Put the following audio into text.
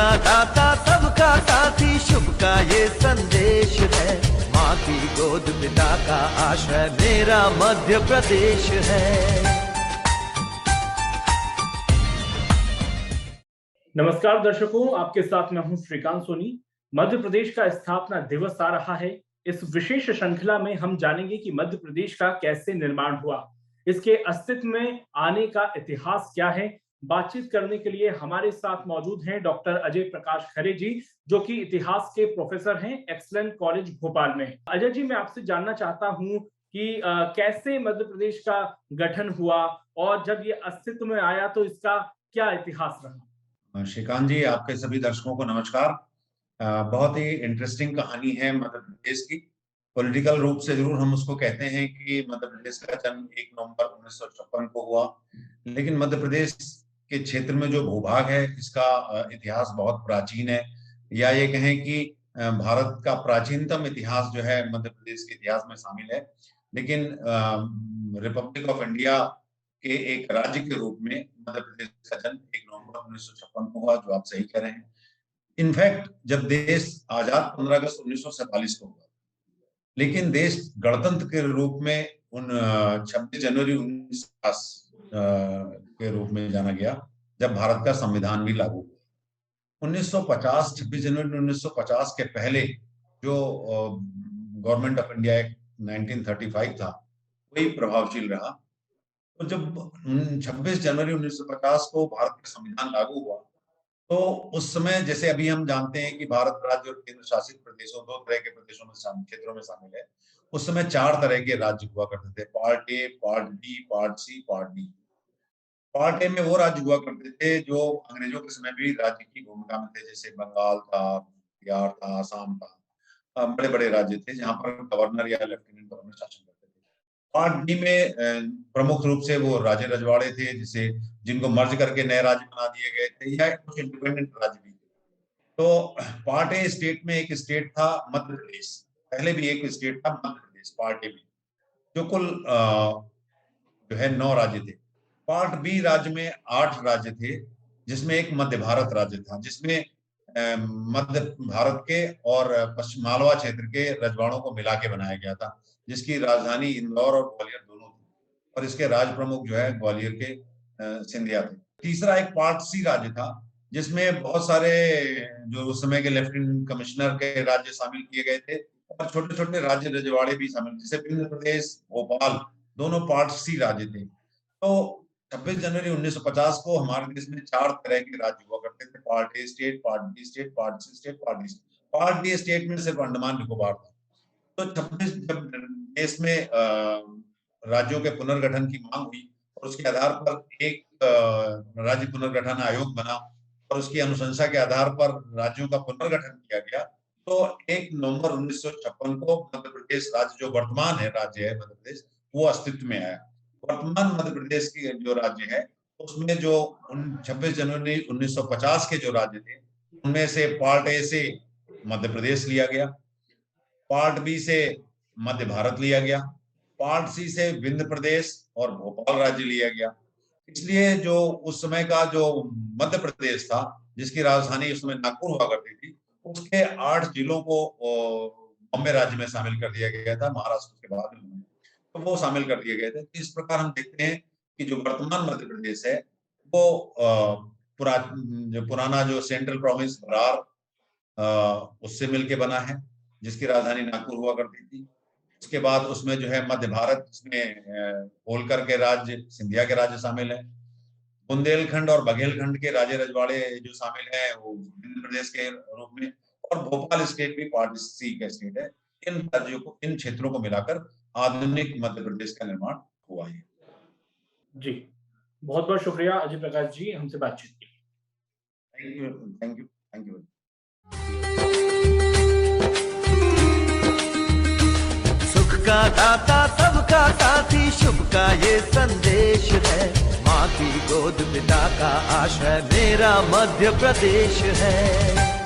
का दाता सबका साथी शुभ का ये संदेश है। माँ की गोद पिता का आश्रय मेरा मध्य प्रदेश है। नमस्कार दर्शकों, आपके साथ मैं हूं श्रीकांत सोनी। मध्य प्रदेश का स्थापना दिवस आ रहा है। इस विशेष श्रृंखला में हम जानेंगे कि मध्य प्रदेश का कैसे निर्माण हुआ, इसके अस्तित्व में आने का इतिहास क्या है। बातचीत करने के लिए हमारे साथ मौजूद हैं डॉक्टर अजय प्रकाश खरे जी, जो कि इतिहास के प्रोफेसर हैं एक्सीलेंट कॉलेज भोपाल में। अजय जी, मैं आपसे जानना चाहता हूं कि कैसे मध्य प्रदेश का गठन हुआ और जब ये अस्तित्व में आया तो इसका क्या इतिहास रहा। श्रीकांत जी, आपके सभी दर्शकों को नमस्कार। बहुत ही इंटरेस्टिंग कहानी है मध्य प्रदेश की। पॉलिटिकल रूप से जरूर हम उसको कहते हैं कि मध्य प्रदेश का जन्म 1 नवंबर 1956 को हुआ, लेकिन मध्य प्रदेश के क्षेत्र में जो भूभाग है इसका इतिहास बहुत प्राचीन है, या ये कहें कि भारत का प्राचीनतम इतिहास जो है मध्य प्रदेश के इतिहास में शामिल है। लेकिन रिपब्लिक ऑफ इंडिया के एक राज्य के रूप में मध्य प्रदेश का जन्म 1 नवंबर 1956 को हुआ, जो आप सही कह रहे हैं। इनफैक्ट जब देश आजाद 15 अगस्त 1947 को हुआ, लेकिन देश गणतंत्र के रूप में 26 जनवरी 1950 के रूप में जाना गया, जब भारत का संविधान भी लागू हुआ। 1950 26 जनवरी 1950 के पहले जो गवर्नमेंट ऑफ इंडिया एक्ट 1935 था, वही प्रभावशील रहा। तो जब 26 जनवरी 1950 को भारत का संविधान लागू हुआ, तो उस समय जैसे अभी हम जानते हैं कि भारत राज्य और केंद्र शासित प्रदेशों, 2 तरह के प्रदेशों में क्षेत्रों में शामिल है। उस समय 4 तरह के राज्य हुआ करते थे, part A, part B, part C, part D. Part A में वो राज्य हुआ करते थे जो अंग्रेजों के समय भी राज्य की भूमिका में थे, जैसे बंगाल था, बिहार था, आसाम था। बड़े बड़े राज्य थे जहां पर गवर्नर या लेफ्टिनेंट गवर्नर शासन करते थे। पार्ट बी में प्रमुख रूप से वो राज्य रजवाड़े थे, जिसे जिनको मर्ज करके नए राज्य बना दिए गए थे, या कुछ इंडिपेंडेंट राज्य भी थे। तो पार्ट ए स्टेट में एक स्टेट था मध्य प्रदेश। पहले भी एक स्टेट था मध्य प्रदेश पार्ट ए में, जो कुल जो है 9 राज्य थे। पार्ट बी राज्य में 8 राज्य थे, जिसमें एक मध्य भारत राज्य था, जिसमें मध्य भारत के और पश्चिम मालवा क्षेत्र के रजवाड़ों को मिला के बनाया गया था, जिसकी राजधानी इंदौर और ग्वालियर दोनों थी, और इसके राज प्रमुख जो है ग्वालियर के सिंधिया थे। तीसरा एक पार्ट सी राज्य था, जिसमें बहुत सारे जो उस समय के लेफ्टिनेंट कमिश्नर के राज्य शामिल किए गए थे, और छोटे छोटे राज्य रजवाड़े भी शामिल, जैसे विंध्य प्रदेश, भोपाल, दोनों पार्ट सी राज्य थे। तो 26 जनवरी 1950 को हमारे देश में 4 तरह के राज्य हुआ करते थे, part A state, part B state, part C state, part D state. Part D state में सिर्फ अंडमान निकोबार था। तो 26 जब देश में राज्यों के पुनर्गठन की मांग हुई, और उसके आधार पर एक राज्य पुनर्गठन आयोग बना, और उसकी अनुशंसा के आधार पर राज्यों का पुनर्गठन किया गया, तो 1 नवंबर 1956 को मध्य प्रदेश राज्य, जो वर्तमान है राज्य है मध्य प्रदेश, वो अस्तित्व में आया। वर्तमान मध्य प्रदेश की जो राज्य है, उसमें जो 26 जनवरी 1950 के जो राज्य थे, उनमें से पार्ट ए से मध्य प्रदेश लिया गया, पार्ट बी से मध्य भारत लिया गया, पार्ट सी से विंध्य प्रदेश और भोपाल राज्य लिया गया। इसलिए जो उस समय का जो मध्य प्रदेश था, जिसकी राजधानी उस समय नागपुर हुआ करती थी, उसके 8 जिलों को बॉम्बे राज्य में शामिल कर दिया गया था, महाराष्ट्र के बाद में, तो वो शामिल कर दिए गए थे। तो इस प्रकार हम देखते हैं कि जो वर्तमान मध्य प्रदेश है, वो पुराना जो सेंट्रल प्रोविंस बरार उससे मिलके बना है, जिसकी राजधानी नागपुर हुआ करती थी। उसके बाद उसमें जो है मध्य भारत, जिसमें होलकर के राज्य, सिंधिया के राज्य शामिल है। बुंदेलखंड और बघेलखंड के राज्य रजवाड़े जो शामिल हैं, वो विंध्य प्रदेश के रूप में, और भोपाल स्टेट भी पार्ट सी का स्टेट है। इन राज्यों को, इन क्षेत्रों को मिलाकर आधुनिक मध्य प्रदेश का निर्माण हुआ है। जी, बहुत बहुत शुक्रिया अजय प्रकाश जी, हमसे बातचीत की। Thank you, thank you, thank you. सुख का दाता सबका साथी शुभ का ये संदेश है। माँ की गोद पिता का आश्रय मेरा मध्य प्रदेश है।